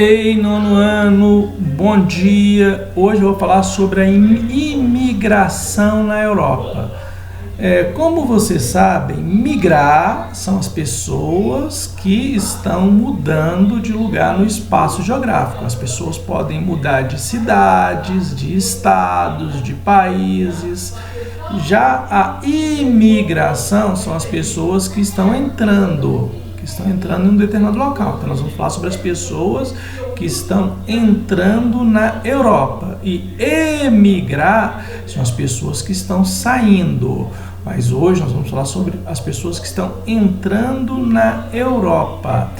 Ei, nono ano, bom dia! Hoje eu vou falar sobre a imigração na Europa. Como vocês sabem, migrar são as pessoas que estão mudando de lugar no espaço geográfico. As pessoas podem mudar de cidades, de estados, de países. Já a imigração são as pessoas que estão entrando em um determinado local. Então nós vamos falar sobre as pessoas que estão entrando na Europa. E emigrar são as pessoas que estão saindo. Mas hoje nós vamos falar sobre as pessoas que estão entrando na Europa.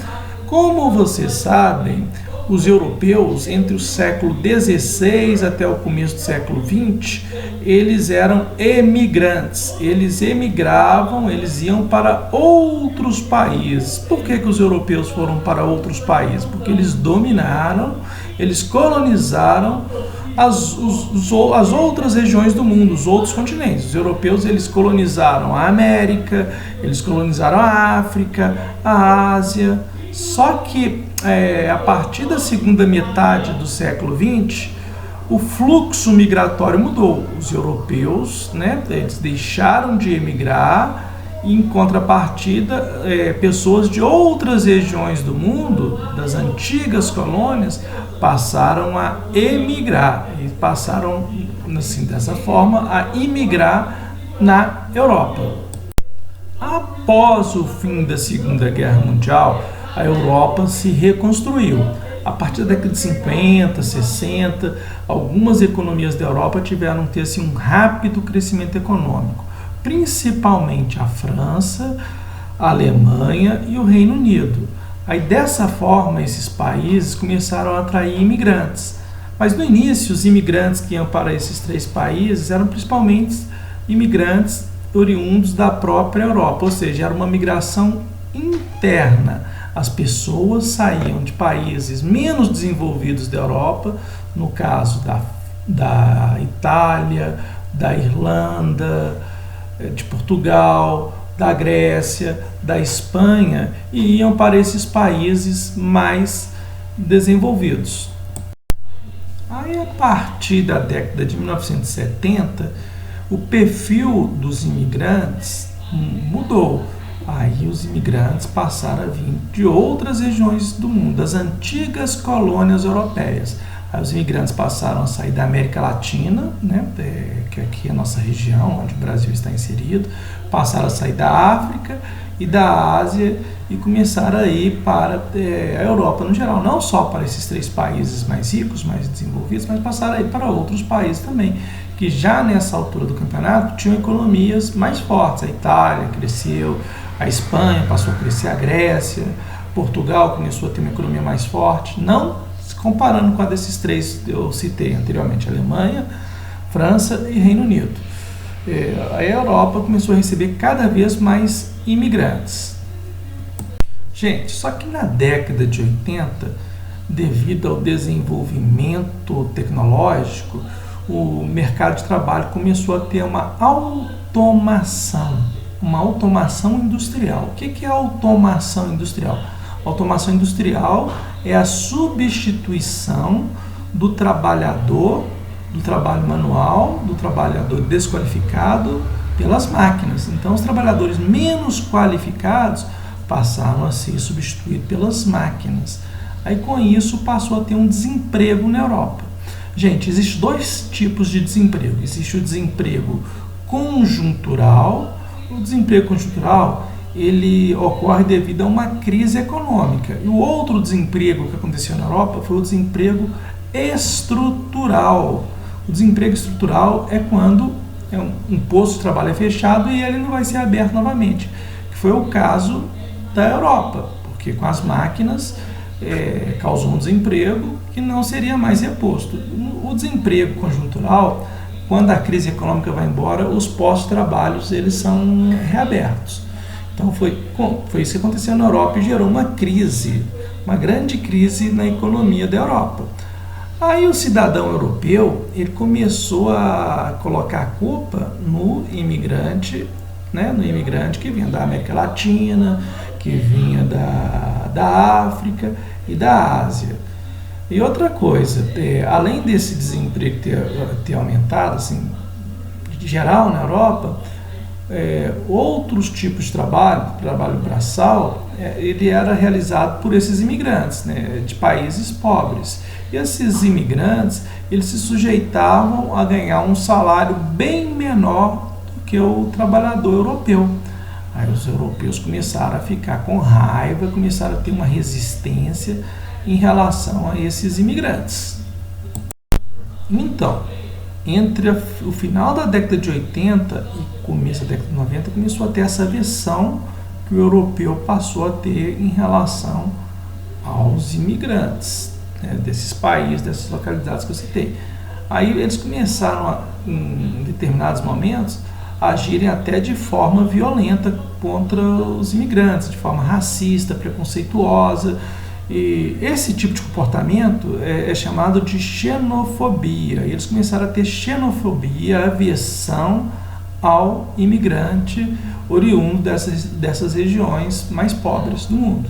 Como vocês sabem, os europeus, entre o século XVI até o começo do século XX, eles eram emigrantes. Eles emigravam, eles iam para outros países. Por que os europeus foram para outros países? Porque eles dominaram, eles colonizaram as outras regiões do mundo, os outros continentes. Os europeus, eles colonizaram a América, eles colonizaram a África, a Ásia. Só que a partir da segunda metade do século XX, o fluxo migratório mudou. Os europeus, eles deixaram de emigrar e, em contrapartida, pessoas de outras regiões do mundo, das antigas colônias, passaram a emigrar e passaram, assim, dessa forma, a imigrar na Europa. Após o fim da Segunda Guerra Mundial, a Europa se reconstruiu. A partir da década de 50, 60, algumas economias da Europa tiveram que ter assim, um rápido crescimento econômico, principalmente a França, a Alemanha e o Reino Unido. Aí, dessa forma, esses países começaram a atrair imigrantes. Mas no início, os imigrantes que iam para esses três países eram principalmente imigrantes oriundos da própria Europa, ou seja, era uma migração interna. As pessoas saíam de países menos desenvolvidos da Europa, no caso da Itália, da Irlanda, de Portugal, da Grécia, da Espanha, e iam para esses países mais desenvolvidos. Aí, a partir da década de 1970, o perfil dos imigrantes mudou. Aí os imigrantes passaram a vir de outras regiões do mundo, das antigas colônias europeias. Aí os imigrantes passaram a sair da América Latina, que aqui é a nossa região, onde o Brasil está inserido, passaram a sair da África e da Ásia e começaram a ir para a Europa no geral, não só para esses três países mais ricos, mais desenvolvidos, mas passaram a ir para outros países também, que já nessa altura do campeonato tinham economias mais fortes. A Itália cresceu, a Espanha passou a crescer, a Grécia, Portugal começou a ter uma economia mais forte, não se comparando com a desses três que eu citei anteriormente, Alemanha, França e Reino Unido. A Europa começou a receber cada vez mais imigrantes. Gente, só que na década de 80, devido ao desenvolvimento tecnológico, o mercado de trabalho começou a ter uma automação industrial. O que é automação industrial? Automação industrial é a substituição do trabalhador, do trabalho manual, do trabalhador desqualificado pelas máquinas. Então, os trabalhadores menos qualificados passaram a ser substituídos pelas máquinas. Aí, com isso, passou a ter um desemprego na Europa. Gente, existem dois tipos de desemprego. Existe o desemprego conjuntural. O desemprego conjuntural, ele ocorre devido a uma crise econômica. E o outro desemprego que aconteceu na Europa foi o desemprego estrutural. O desemprego estrutural é quando um posto de trabalho é fechado e ele não vai ser aberto novamente, que foi o caso da Europa, porque com as máquinas causou um desemprego que não seria mais reposto. O desemprego conjuntural, quando a crise econômica vai embora, os postos de trabalho eles são reabertos. Então foi isso que aconteceu na Europa e gerou uma crise, uma grande crise na economia da Europa. Aí o cidadão europeu ele começou a colocar a culpa no imigrante, no imigrante que vinha da América Latina, que vinha da África e da Ásia. E outra coisa, além desse desemprego ter aumentado, assim, de geral na Europa, outros tipos de trabalho braçal, ele era realizado por esses imigrantes, né, de países pobres. E esses imigrantes, eles se sujeitavam a ganhar um salário bem menor do que o trabalhador europeu. Aí os europeus começaram a ficar com raiva, começaram a ter uma resistência em relação a esses imigrantes. Então, entre o final da década de 80 e começo da década de 90, começou a ter essa versão que o europeu passou a ter em relação aos imigrantes, né, desses países, dessas localidades que eu citei. Aí eles começaram, em determinados momentos, a agirem até de forma violenta contra os imigrantes, de forma racista, preconceituosa. E esse tipo de comportamento é chamado de xenofobia. E eles começaram a ter xenofobia, aversão ao imigrante oriundo dessas regiões mais pobres do mundo.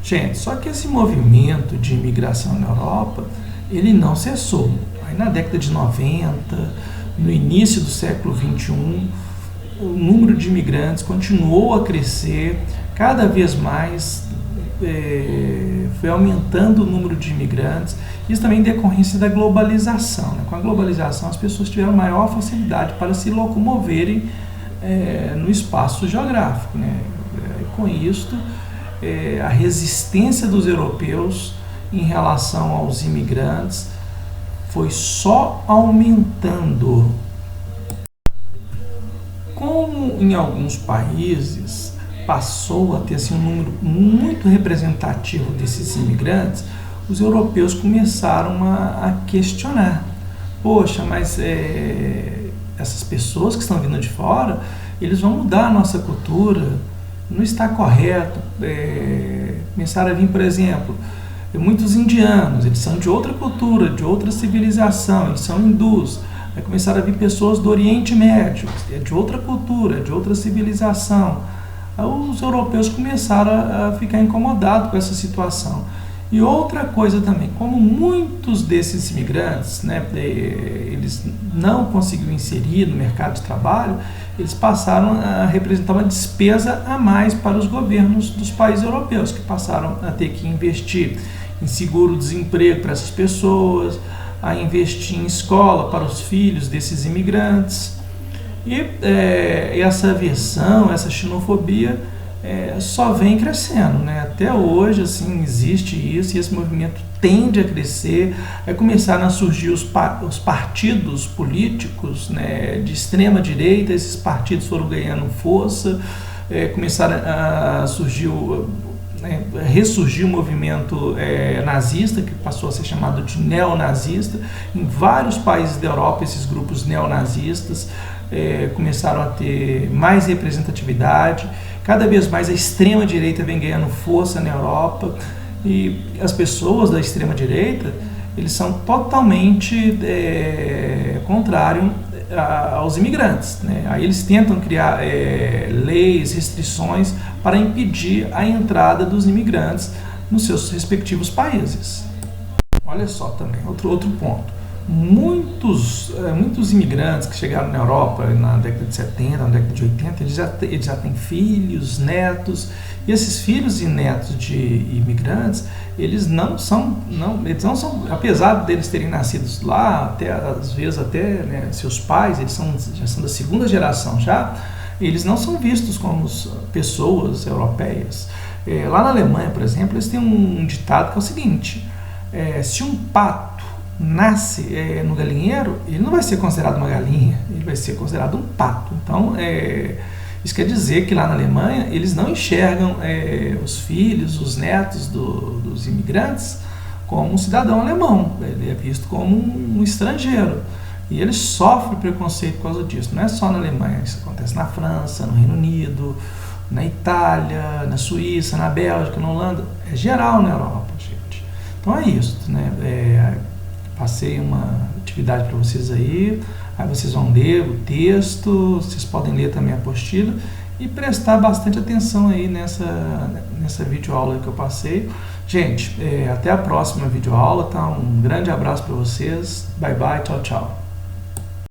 Gente, só que esse movimento de imigração na Europa, ele não cessou. Aí na década de 90, no início do século XXI, o número de imigrantes continuou a crescer, cada vez mais foi aumentando o número de imigrantes, isso também em decorrência da globalização, né? Com a globalização as pessoas tiveram maior facilidade para se locomoverem no espaço geográfico, né? Com isto, a resistência dos europeus em relação aos imigrantes foi só aumentando. Como em alguns países passou a ter assim, um número muito representativo desses imigrantes, os europeus começaram a questionar. Poxa, mas essas pessoas que estão vindo de fora, eles vão mudar a nossa cultura, não está correto. Começaram a vir, por exemplo, muitos indianos, eles são de outra cultura, de outra civilização, eles são hindus. Aí começaram a vir pessoas do Oriente Médio, de outra cultura, de outra civilização. Aí os europeus começaram a ficar incomodados com essa situação. E outra coisa também, como muitos desses imigrantes, né, eles não conseguiram inserir no mercado de trabalho, eles passaram a representar uma despesa a mais para os governos dos países europeus, que passaram a ter que investir em seguro-desemprego para essas pessoas, a investir em escola para os filhos desses imigrantes. E essa aversão, essa xenofobia só vem crescendo, né? Até hoje assim, existe isso e esse movimento tende a crescer. Aí começaram a surgir os partidos políticos, né, de extrema direita, esses partidos foram ganhando força, começaram a surgir ressurgiu o movimento nazista, que passou a ser chamado de neonazista. Em vários países da Europa, esses grupos neonazistas começaram a ter mais representatividade. Cada vez mais a extrema-direita vem ganhando força na Europa. E as pessoas da extrema-direita, eles são totalmente contrários aos imigrantes, né? Aí eles tentam criar leis, restrições para impedir a entrada dos imigrantes nos seus respectivos países. Olha só também, outro ponto. Muitos imigrantes que chegaram na Europa na década de 70, na década de 80, eles já têm filhos, netos, e esses filhos e netos de imigrantes, eles não são, apesar deles terem nascido lá, até, às vezes até, né, seus pais, já são da segunda geração já, eles não são vistos como pessoas europeias. Lá na Alemanha, por exemplo, eles têm um ditado que é o seguinte: se um pato nasce no galinheiro, ele não vai ser considerado uma galinha, ele vai ser considerado um pato. Então, isso quer dizer que lá na Alemanha eles não enxergam os filhos, os netos dos imigrantes como um cidadão alemão, ele é visto como um estrangeiro. E ele sofre preconceito por causa disso. Não é só na Alemanha, isso acontece na França, no Reino Unido, na Itália, na Suíça, na Bélgica, na Holanda, é geral na Europa, gente. Então é isso, né? Passei uma atividade para vocês aí vocês vão ler o texto, vocês podem ler também a apostila e prestar bastante atenção aí nessa videoaula que eu passei. Gente, até a próxima videoaula, tá? Um grande abraço para vocês. Bye bye, tchau, tchau.